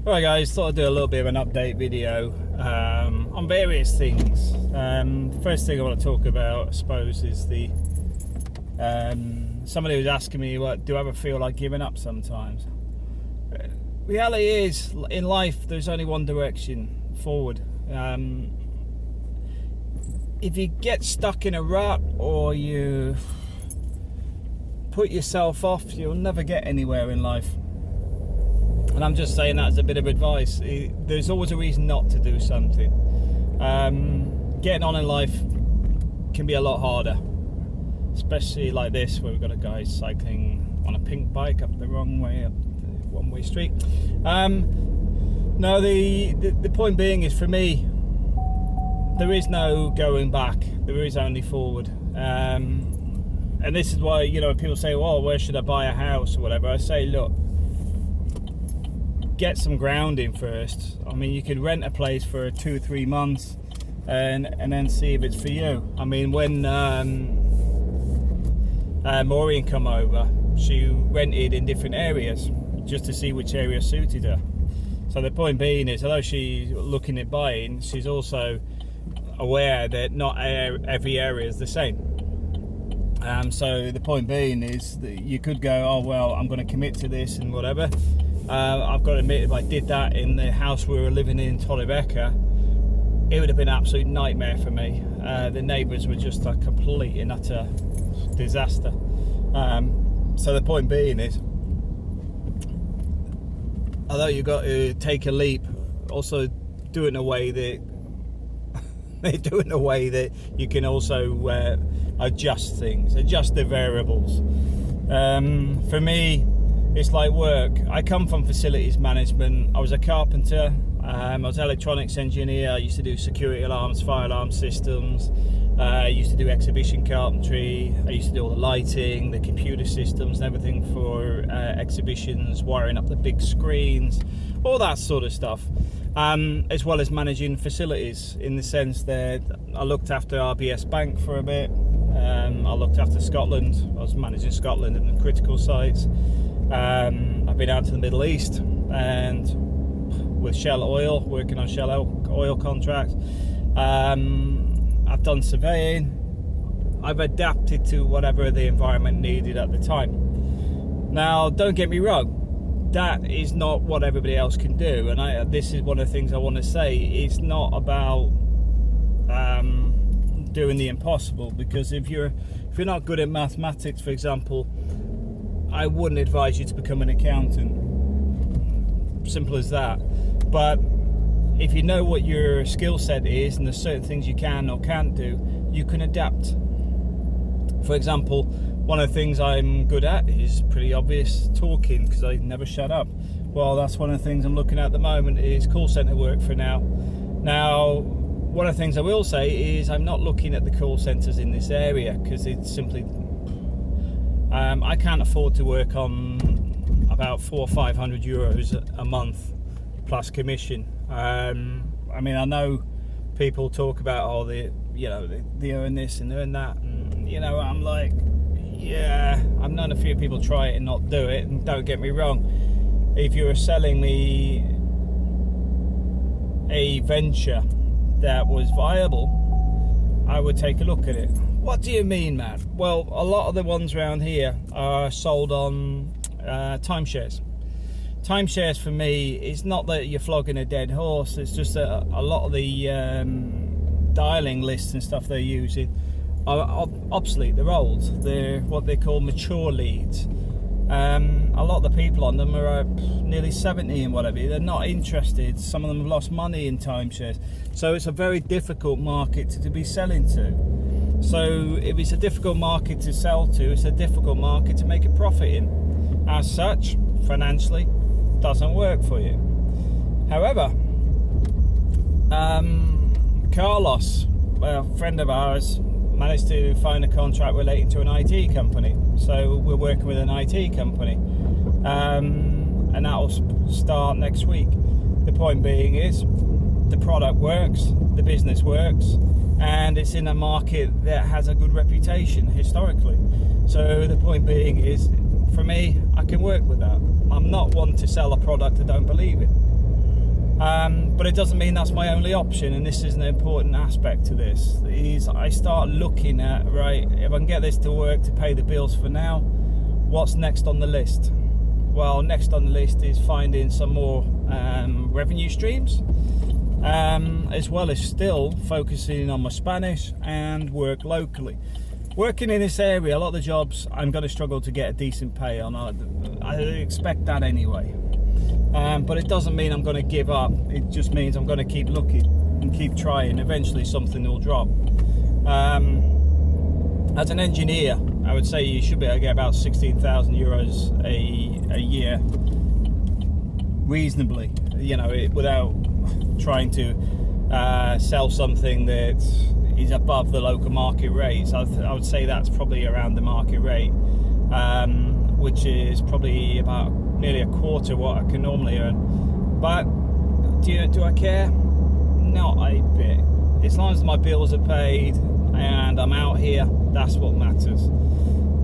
Alright guys, thought I'd do a little bit of an update video on various things. First thing I want to talk about, I suppose, is the somebody was asking me, do I ever feel like giving up sometimes? Reality is, in life there's only one direction forward. If you get stuck in a rut or you put yourself off, you'll never get anywhere in life. And I'm just saying that as a bit of advice. There's always a reason not to do something. Getting on in life can be a lot harder, especially like this, where we've got a guy cycling on a pink bike up the wrong way, up the one-way street. No, the point being is, for me, there is no going back. There is only forward. And this is why, people say, "Oh, where should I buy a house?" or whatever. I say, look, get some grounding first. I mean, you could rent a place for 2 or 3 months and then see if it's for you. I mean, when Maureen come over, she rented in different areas just to see which area suited her. So the point being is, although she's looking at buying, she's also aware that not every area is the same. So the point being is that you could go, "Oh well, I'm going to commit to this and whatever." I've got to admit, if I did that in the house we were living in Torrebecca, it would have been an absolute nightmare for me. The neighbours were just a complete and utter disaster. So the point being is, although you've got to take a leap, also do it in a way that you can also adjust things, adjust the variables. For me, it's like work. I come from facilities management. I was a carpenter. I was an electronics engineer. I used to do security alarms, fire alarm systems. I used to do exhibition carpentry. I used to do all the lighting, the computer systems and everything for exhibitions, wiring up the big screens, all that sort of stuff. As well as managing facilities, in the sense that I looked after RBS Bank for a bit. I looked after Scotland. I was managing Scotland and the critical sites. I've been out to the Middle East and with Shell Oil, working on Shell Oil contracts. I've done surveying. I've adapted to whatever the environment needed at the time. Now, don't get me wrong, that is not what everybody else can do, and this is one of the things I want to say. It's not about doing the impossible, because if you're not good at mathematics, for example, I wouldn't advise you to become an accountant. Simple as that. But if you know what your skill set is and there's certain things you can or can't do, you can adapt. For example, one of the things I'm good at is pretty obvious, talking, because I never shut up. Well, that's one of the things I'm looking at the moment, is call centre work for now. Now, one of the things I will say is I'm not looking at the call centres in this area, because it's simply I can't afford to work on about 400 or 500 euros a month plus commission. I mean, I know people talk about, they earn this and earn that, and I'm like, yeah, I've known a few people try it and not do it. And don't get me wrong, if you were selling me a venture that was viable, I would take a look at it. What do you mean, Matt? Well, a lot of the ones around here are sold on timeshares. Timeshares for me is not that you're flogging a dead horse. It's just that a lot of the dialing lists and stuff they're using are obsolete. They're old. They're what they call mature leads. A lot of the people on them are nearly 70 and whatever. They're not interested. Some of them have lost money in timeshares. So it's a very difficult market to be selling to. So if it's a difficult market to sell to, it's a difficult market to make a profit in. As such, financially, doesn't work for you. However, Carlos, a friend of ours, managed to find a contract relating to an IT company. So we're working with an IT company, and that will start next week. The point being is, the product works, the business works, and it's in a market that has a good reputation historically. So the point being is, for me, I can work with that. I'm not one to sell a product I don't believe in. But it doesn't mean that's my only option, and this is an important aspect to this. Is I start looking at, right, if I can get this to work to pay the bills for now, what's next on the list? Well, next on the list is finding some more revenue streams, as well as still focusing on my Spanish and work locally. Working in this area, a lot of the jobs I'm going to struggle to get a decent pay on. I expect that anyway. But it doesn't mean I'm going to give up. It just means I'm going to keep looking and keep trying. Eventually something will drop. As an engineer, I would say you should be able to get about 16,000 euros a year reasonably, you know, without trying to sell something that is above the local market rates. I would say that's probably around the market rate, which is probably about nearly a quarter what I can normally earn. But do I care? Not a bit. As long as my bills are paid and I'm out here, that's what matters.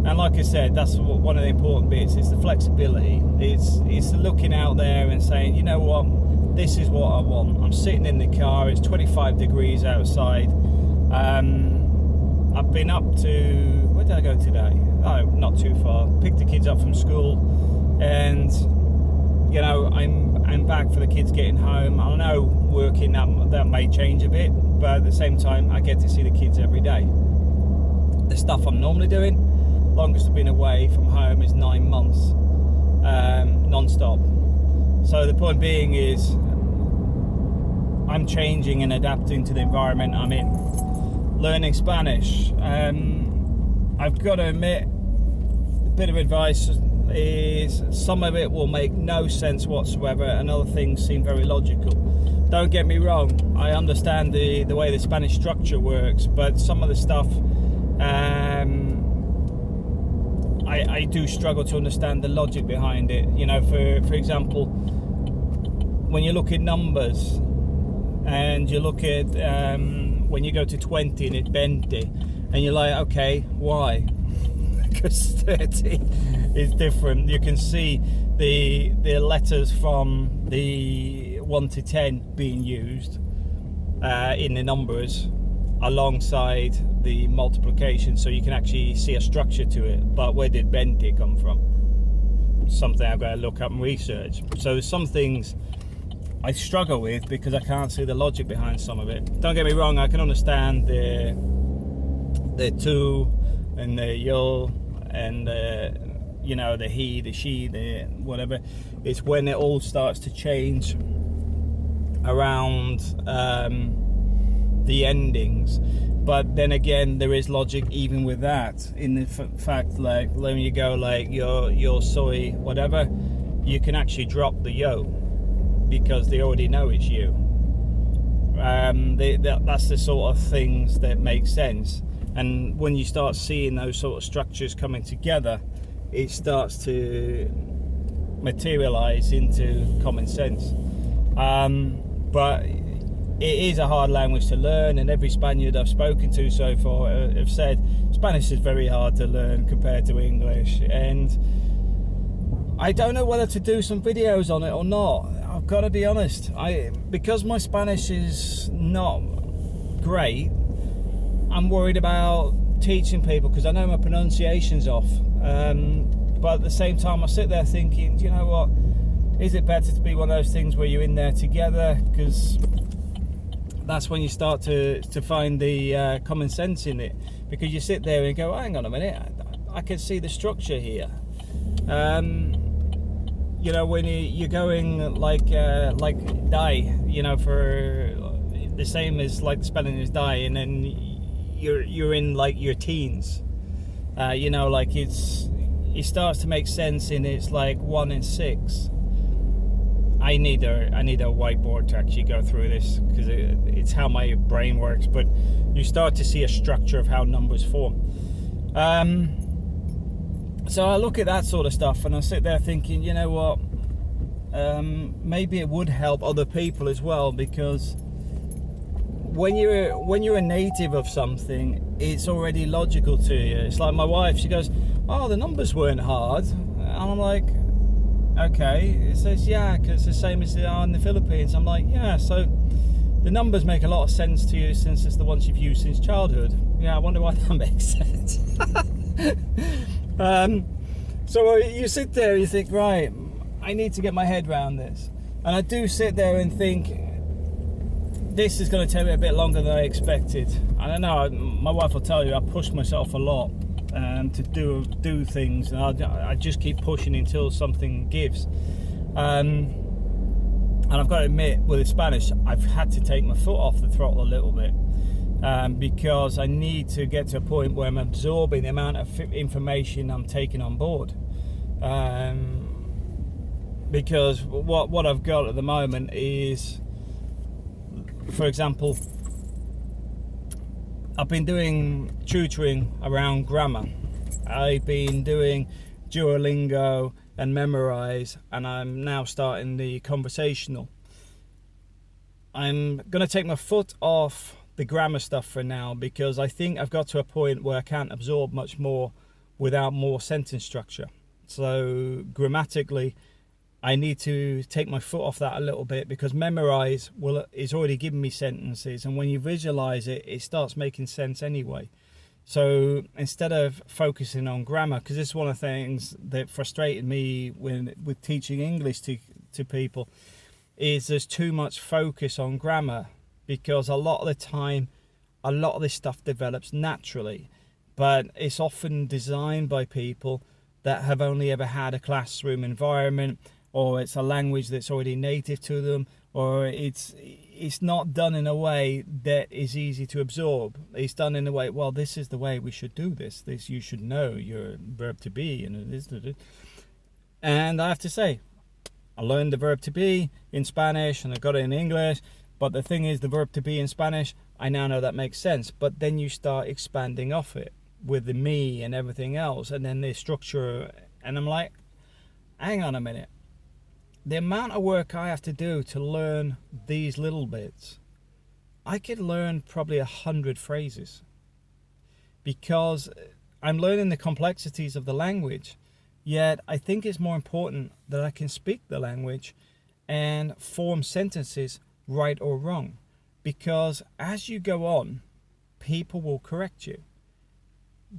And like I said, that's one of the important bits. It's the flexibility. It's looking out there and saying, you know what, this is what I want. I'm sitting in the car. It's 25 degrees outside. I've been up to, where did I go today? Oh, not too far. Picked the kids up from school, and you know, I'm back for the kids getting home. I know working that may change a bit, but at the same time, I get to see the kids every day. The stuff I'm normally doing, longest I've been away from home is 9 months, non-stop. So the point being is, I'm changing and adapting to the environment I'm in. Learning Spanish. I've got to admit, a bit of advice is some of it will make no sense whatsoever, and other things seem very logical. Don't get me wrong, I understand the way the Spanish structure works, but some of the stuff I do struggle to understand the logic behind it. You know, for example, when you look at numbers and you look at when you go to 20 and it's 20, and you're like, okay, why? Because 30 is different. You can see the letters from the 1 to 10 being used in the numbers alongside the multiplication, so you can actually see a structure to it. But where did 20 come from? Something I've got to look up and research. So some things I struggle with because I can't see the logic behind some of it. Don't get me wrong, I can understand the tu and the yo and you know, the he, the she, the whatever. It's when it all starts to change around the endings. But then again, there is logic even with that, in the fact, like when you go like your soy whatever, you can actually drop the yo because they already know it's you. That's the sort of things that make sense. And when you start seeing those sort of structures coming together, it starts to materialize into common sense. But it is a hard language to learn, and every Spaniard I've spoken to so far have said Spanish is very hard to learn compared to English. And I don't know whether to do some videos on it or not. I've got to be honest. Because my Spanish is not great, I'm worried about teaching people because I know my pronunciation's off. But at the same time, I sit there thinking, do you know what? Is it better to be one of those things where you're in there together? Because that's when you start to find the common sense in it. Because you sit there and go, hang on a minute, I can see the structure here. You know, when you're going like die, you know, for the same as like the spelling is die, and then you're in like your teens. You know, like it starts to make sense, and it's like 1 and 6. I need a whiteboard to actually go through this because it's how my brain works. But you start to see a structure of how numbers form. So I look at that sort of stuff and I sit there thinking, you know what? Maybe it would help other people as well, because when you're a native of something, it's already logical to you. It's like my wife, she goes, oh, the numbers weren't hard. And I'm like, okay. It says, yeah, because it's the same as they are in the Philippines. I'm like, yeah, so the numbers make a lot of sense to you since it's the ones you've used since childhood. Yeah, I wonder why that makes sense. So you sit there and you think, right, I need to get my head around this. And I do sit there and think, this is going to take me a bit longer than I expected. I don't know, my wife will tell you, I push myself a lot to do things, and I just keep pushing until something gives. And I've got to admit, with Spanish, I've had to take my foot off the throttle a little bit, because I need to get to a point where I'm absorbing the amount of information I'm taking on board. Because what I've got at the moment is, for example, I've been doing tutoring around grammar. I've been doing Duolingo and Memrise, and I'm now starting the conversational. I'm going to take my foot off the grammar stuff for now, because I think I've got to a point where I can't absorb much more without more sentence structure. So grammatically, I need to take my foot off that a little bit, because Memrise is already giving me sentences, and when you visualize it, it starts making sense anyway. So instead of focusing on grammar, because this is one of the things that frustrated me with teaching English to people, is there's too much focus on grammar, because a lot of the time, a lot of this stuff develops naturally, but it's often designed by people that have only ever had a classroom environment, or it's a language that's already native to them, or it's not done in a way that is easy to absorb. It's done in a way, well, this is the way we should do this you should know your verb to be, and it is. And I have to say, I learned the verb to be in Spanish and I got it in English, but the thing is, the verb to be in Spanish, I now know that makes sense, but then you start expanding off it with the me and everything else, and then the structure, and I'm like, hang on a minute. The amount of work I have to do to learn these little bits, I could learn probably 100 phrases, because I'm learning the complexities of the language. Yet I think it's more important that I can speak the language and form sentences right or wrong, because as you go on, people will correct you.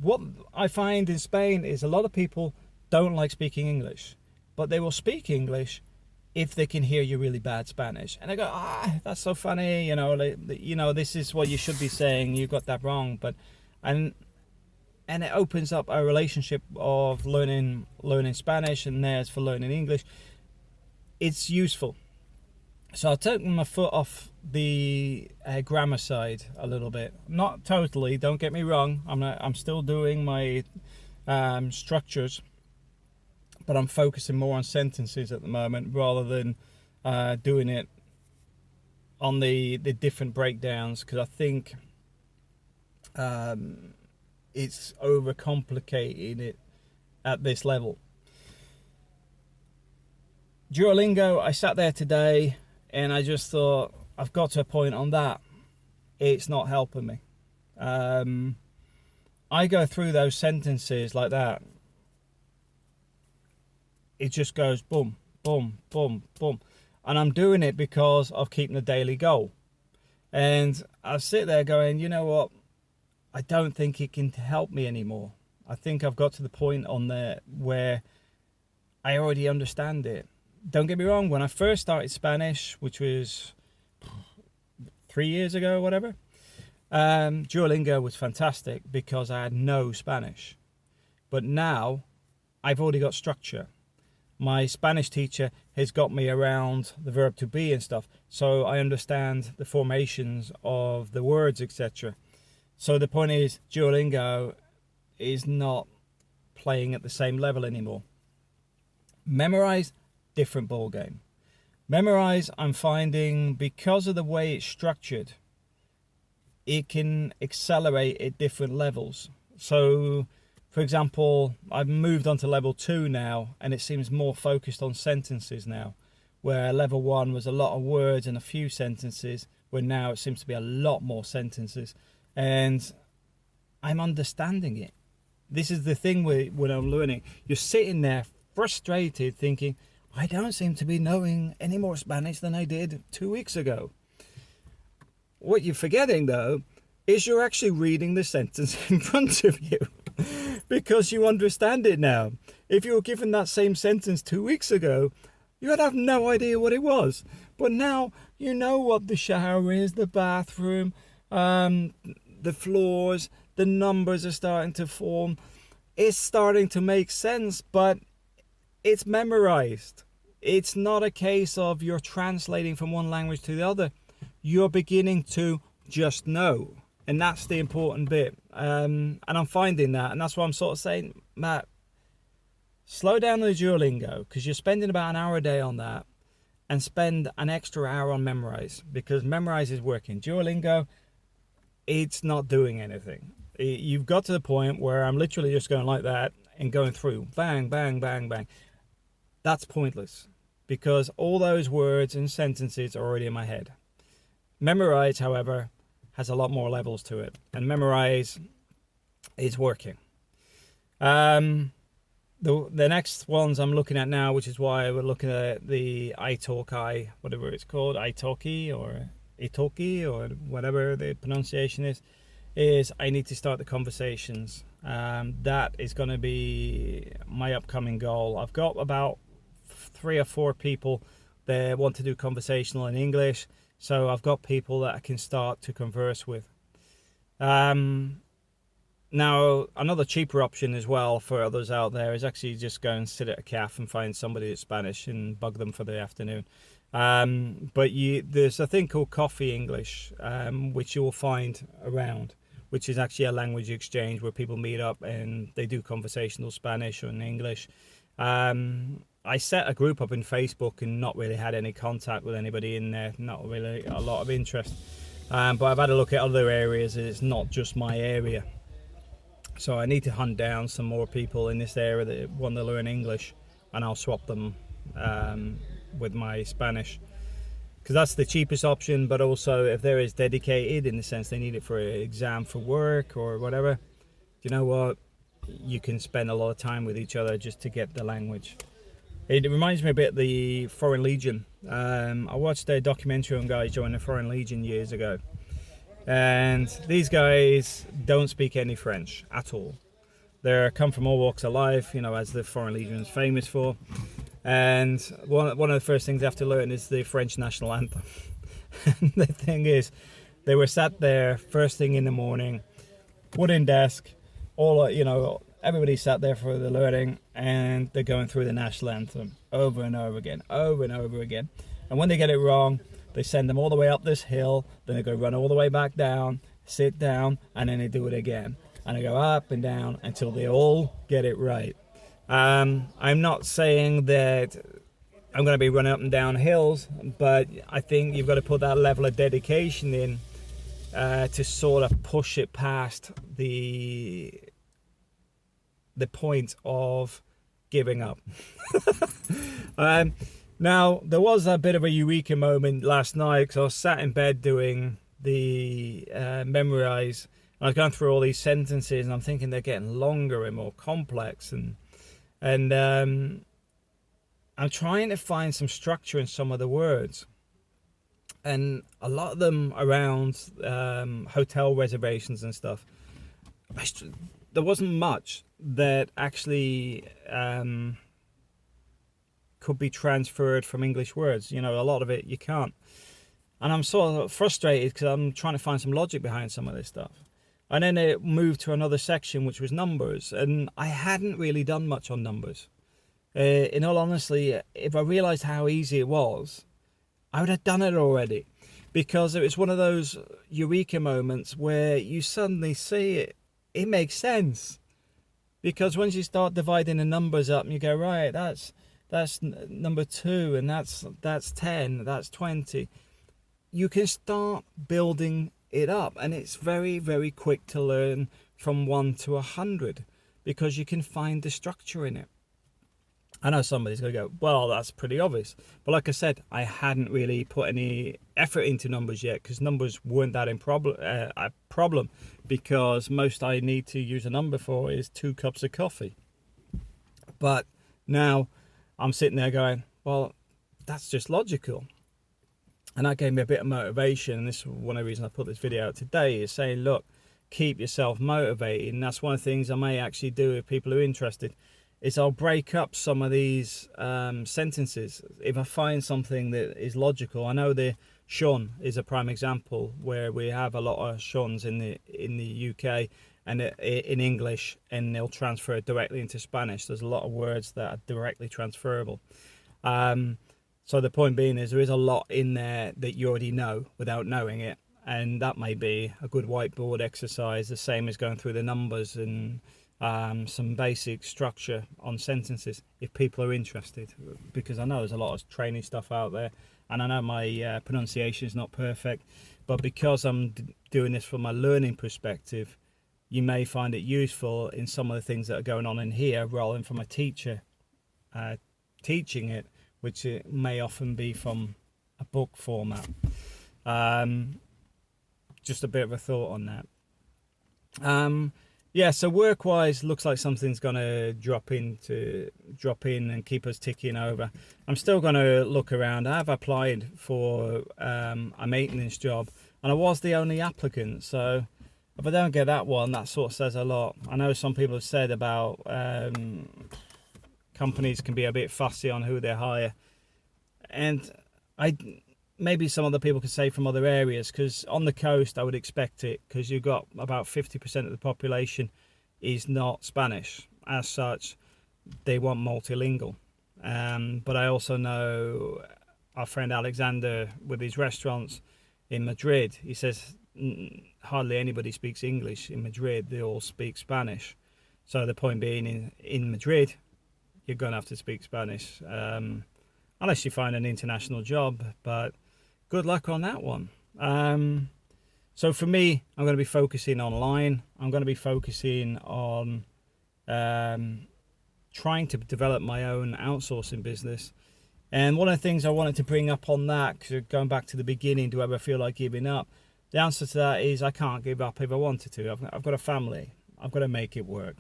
What I find in Spain is a lot of people don't like speaking English, but they will speak English if they can hear you really bad Spanish, and I go, that's so funny, this is what you should be saying, you got that wrong. But and it opens up a relationship of learning Spanish, and theirs for learning English. It's useful. So I'll take my foot off the grammar side a little bit, not totally, don't get me wrong. I'm still doing my structures, but I'm focusing more on sentences at the moment, rather than doing it on the different breakdowns, because I think it's overcomplicating it at this level. Duolingo, I sat there today and I just thought, I've got to a point on that. It's not helping me. I go through those sentences like that. It just goes boom, boom, boom, boom. And I'm doing it because of keeping the daily goal. And I sit there going, you know what? I don't think it can help me anymore. I think I've got to the point on there where I already understand it. Don't get me wrong, when I first started Spanish, which was 3 years ago or whatever, Duolingo was fantastic because I had no Spanish. But now I've already got structure. My Spanish teacher has got me around the verb to be and stuff, so I understand the formations of the words, etc. So the point is, Duolingo is not playing at the same level anymore. Memrise, different ball game. Memrise, I'm finding, because of the way it's structured, it can accelerate at different levels. So, for example, I've moved on to level 2 now, and it seems more focused on sentences now, where level 1 was a lot of words and a few sentences, where now it seems to be a lot more sentences, and I'm understanding it. This is the thing when I'm learning. You're sitting there frustrated thinking, I don't seem to be knowing any more Spanish than I did 2 weeks ago. What you're forgetting, though, is you're actually reading the sentence in front of you because you understand it now. If you were given that same sentence 2 weeks ago, you would have no idea what it was. But now you know what the shower is, the bathroom, the floors, the numbers are starting to form. It's starting to make sense, but it's memorized. It's not a case of you're translating from one language to the other. You're beginning to just know. And that's the important bit. And I'm finding that. And that's why I'm sort of saying, Matt, slow down the Duolingo, because you're spending about an hour a day on that, and spend an extra hour on Memrise, because Memrise is working. Duolingo, it's not doing anything. You've got to the point where I'm literally just going like that and going through. Bang, bang, bang, bang. That's pointless, because all those words and sentences are already in my head. Memrise, however, has a lot more levels to it, and Memrise is working. The next ones I'm looking at now, which is why we're looking at the italki, whatever it's called, italki or italki or whatever the pronunciation is I need to start the conversations. That is going to be my upcoming goal. I've got about 3 or 4 people that want to do conversational in English. So I've got people that I can start to converse with. Now, another cheaper option as well for others out there is actually just go and sit at a cafe and find somebody that's Spanish and bug them for the afternoon. But there's a thing called Coffee English, which you'll find around, which is actually a language exchange where people meet up and they do conversational Spanish or in English. I set a group up in Facebook and not really had any contact with anybody in there, not really a lot of interest. But I've had a look at other areas and it's not just my area. So I need to hunt down some more people in this area that want to learn English, and I'll swap them with my Spanish. Because that's the cheapest option, but also if there is dedicated, in the sense they need it for an exam for work or whatever, you know what? You can spend a lot of time with each other just to get the language. It reminds me a bit of the Foreign Legion. I watched a documentary on guys joining the Foreign Legion years ago. And these guys don't speak any French at all. They come from all walks of life, as the Foreign Legion is famous for. And one of the first things they have to learn is the French national anthem. And the thing is, they were sat there first thing in the morning, wooden desk, everybody sat there for the learning, and they're going through the national anthem over and over again. And when they get it wrong, they send them all the way up this hill, then they go run all the way back down, sit down, and then they do it again. And they go up and down until they all get it right. I'm not saying that I'm going to be running up and down hills, but I think you've got to put that level of dedication in to sort of push it past the point of giving up. Now, there was a bit of a eureka moment last night because I was sat in bed doing the Memrise, and I was going through all these sentences, and I'm thinking they're getting longer and more complex, and I'm trying to find some structure in some of the words, and a lot of them around hotel reservations and stuff. There wasn't much that actually could be transferred from English words. A lot of it you can't. And I'm sort of frustrated because I'm trying to find some logic behind some of this stuff. And then it moved to another section, which was numbers. And I hadn't really done much on numbers. In all honesty, if I realised how easy it was, I would have done it already. Because it was one of those eureka moments where you suddenly see it. It makes sense. Because once you start dividing the numbers up and you go, right, that's number 2, and that's 10, that's 20. You can start building it up, and it's very, very quick to learn from 1 to 100 because you can find the structure in it. I know somebody's going to go, well, that's pretty obvious. But like I said, I hadn't really put any effort into numbers yet because numbers weren't that a problem because most I need to use a number for is 2 cups of coffee. But now I'm sitting there going, Well, that's just logical. And that gave me a bit of motivation. And this is one of the reasons I put this video out today, is saying, look, keep yourself motivated. And that's one of the things I may actually do if people are interested, is I'll break up some of these sentences. If I find something that is logical, I know the shun is a prime example where we have a lot of shuns in the UK and in English, and they'll transfer directly into Spanish. There's a lot of words that are directly transferable. So the point being is there is a lot in there that you already know without knowing it, and that may be a good whiteboard exercise, the same as going through the numbers and some basic structure on sentences if people are interested, because I know there's a lot of training stuff out there, and I know my pronunciation is not perfect, but because I'm doing this from a learning perspective, you may find it useful in some of the things that are going on in here rather than from a teacher teaching it, which it may often be from a book format. Just a bit of a thought on that. Yeah, so work-wise, looks like something's going to drop in and keep us ticking over. I'm still going to look around. I have applied for a maintenance job, and I was the only applicant. So if I don't get that one, that sort of says a lot. I know some people have said about companies can be a bit fussy on who they hire, and maybe some other people could say from other areas, because on the coast I would expect it, because you've got about 50% of the population is not Spanish. As such, they want multilingual. But I also know our friend Alexander with his restaurants in Madrid, he says hardly anybody speaks English in Madrid, they all speak Spanish. So the point being, in Madrid you're going to have to speak Spanish, unless you find an international job, but good luck on that one. So for me, I'm going to be focusing online. I'm going to be focusing on trying to develop my own outsourcing business. And one of the things I wanted to bring up on that, because going back to the beginning, do I ever feel like giving up? The answer to that is I can't give up if I wanted to. I've got a family. I've got to make it work.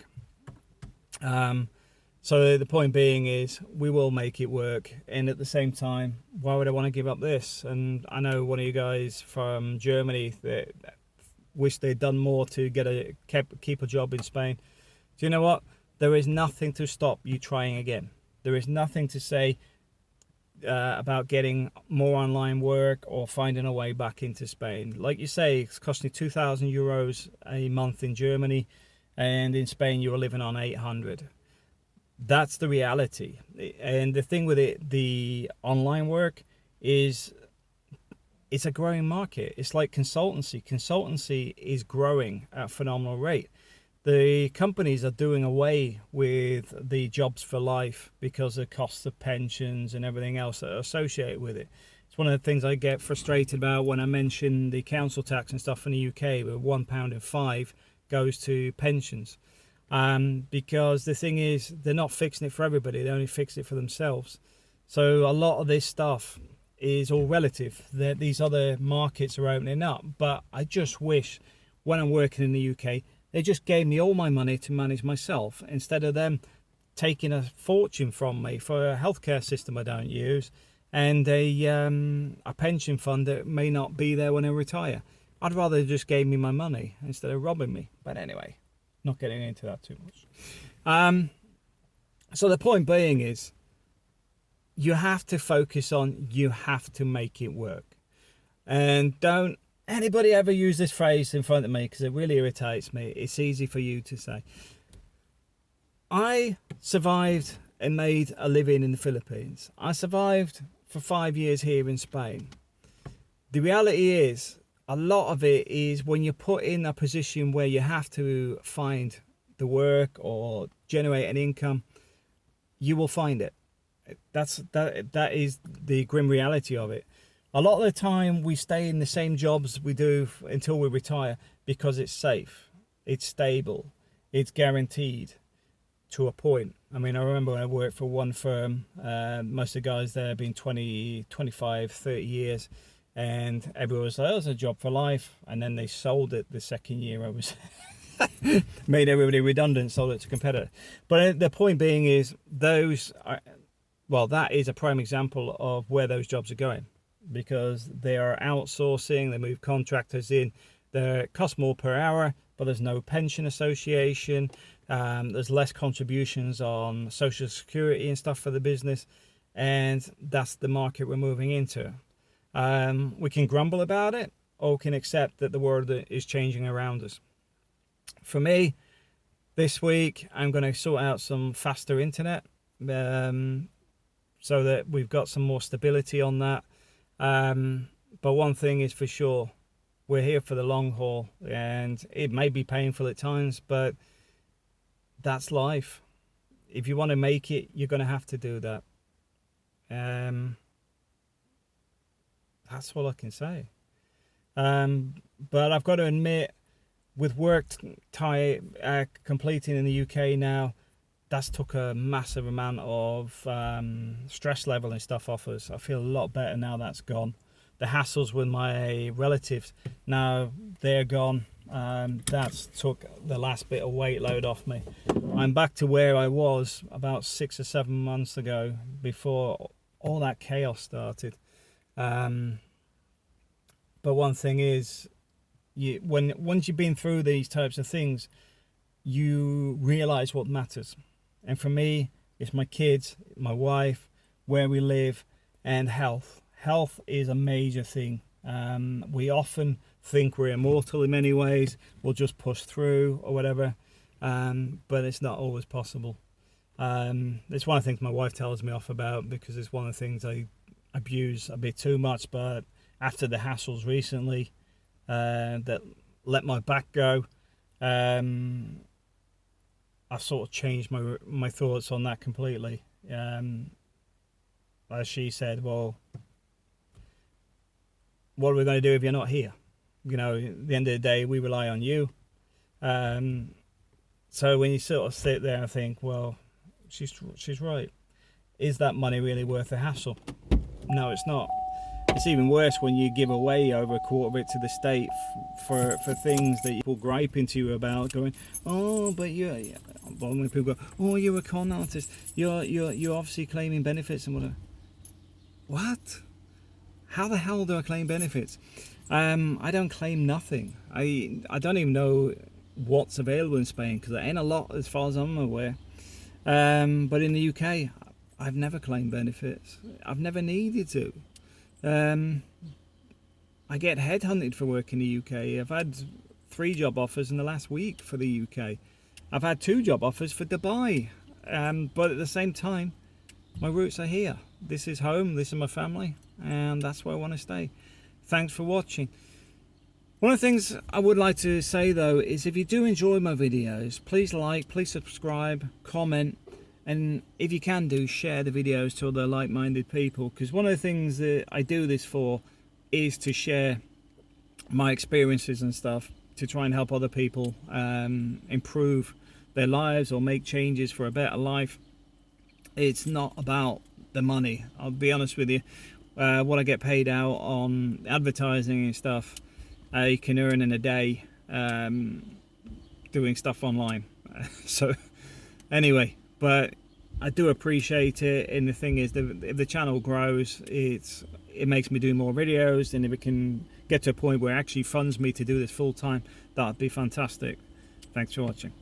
So the point being is we will make it work, and at the same time, why would I want to give up this? And I know one of you guys from Germany that wish they'd done more to keep a job in Spain. Do you know what? There is nothing to stop you trying again. There is nothing to say about getting more online work or finding a way back into Spain. Like you say, it's costing €2,000 a month in Germany, and in Spain you are living on 800. That's the reality. And the thing with it, the online work is it's a growing market. It's like consultancy. Consultancy is growing at a phenomenal rate. The companies are doing away with the jobs for life because of costs of pensions and everything else that are associated with it. It's one of the things I get frustrated about when I mention the council tax and stuff in the UK, where £1.05 goes to pensions. Because the thing is, they're not fixing it for everybody, they only fix it for themselves. So a lot of this stuff is all relative. These other markets are opening up, but I just wish when I'm working in the UK, they just gave me all my money to manage myself, instead of them taking a fortune from me for a healthcare system I don't use and a pension fund that may not be there when I retire. I'd rather they just gave me my money instead of robbing me. But anyway, not getting into that too much. So the point being is, you have to focus on, you have to make it work. And don't anybody ever use this phrase in front of me, because it really irritates me. It's easy for you to say. I survived and made a living in the Philippines. I survived for 5 years here in Spain. The reality is, a lot of it is when you're put in a position where you have to find the work or generate an income, you will find it. That is the grim reality of it. A lot of the time we stay in the same jobs we do until we retire because it's safe, it's stable, it's guaranteed to a point. I mean, I remember when I worked for one firm, most of the guys there have been 20, 25, 30 years. And everyone was like, oh, it's a job for life. And then they sold it the second year I was made everybody redundant, sold it to competitor. But the point being is, those well, that is a prime example of where those jobs are going, because they are outsourcing, they move contractors in, they cost more per hour, but there's no pension association, there's less contributions on social security and stuff for the business, and that's the market we're moving into. We can grumble about it, or we can accept that the world is changing around us. For me, this week, I'm going to sort out some faster internet, so that we've got some more stability on that. But one thing is for sure, we're here for the long haul, and it may be painful at times, but that's life. If you want to make it, you're going to have to do that. That's all I can say. But I've got to admit, with work completing in the UK now, that's took a massive amount of stress level and stuff off us. I feel a lot better now that's gone. The hassles with my relatives, now they're gone. That's took the last bit of weight load off me. I'm back to where I was about 6 or 7 months ago, before all that chaos started. But one thing is, once you've been through these types of things, you realize what matters. And for me, it's my kids, my wife, where we live, and health. Health is a major thing. We often think we're immortal in many ways. We'll just push through or whatever. But it's not always possible. It's one of the things my wife tells me off about, because it's one of the things I abuse a bit too much. But after the hassles recently that let my back go, I've sort of changed my thoughts on that completely. As she said, well, what are we going to do if you're not here? You know, at the end of the day, we rely on you. So when you sort of sit there and think, well, she's right. Is that money really worth the hassle? No, it's not. It's even worse when you give away over a quarter of it to the state for things that people gripe into you about, going, oh, but when people go, oh, you're a con artist, you're obviously claiming benefits and whatever. What? How the hell do I claim benefits? I don't claim nothing. I don't even know what's available in Spain, because there ain't a lot as far as I'm aware. But in the UK, I've never claimed benefits. I've never needed to. I get headhunted for work in the UK. I've had 3 job offers in the last week for the UK. I've had 2 job offers for Dubai. But at the same time, my roots are here. This is home, this is my family, and that's where I want to stay. Thanks for watching. One of the things I would like to say though is, if you do enjoy my videos, please like, please subscribe, comment, and if you can share the videos to other like-minded people, because one of the things that I do this for is to share my experiences and stuff, to try and help other people improve their lives or make changes for a better life. It's not about the money, I'll be honest with you. What I get paid out on advertising and stuff, you can earn in a day doing stuff online. So anyway, but I do appreciate it, and the thing is, if the channel grows, it makes me do more videos, and if it can get to a point where it actually funds me to do this full time, that'd be fantastic. Thanks for watching.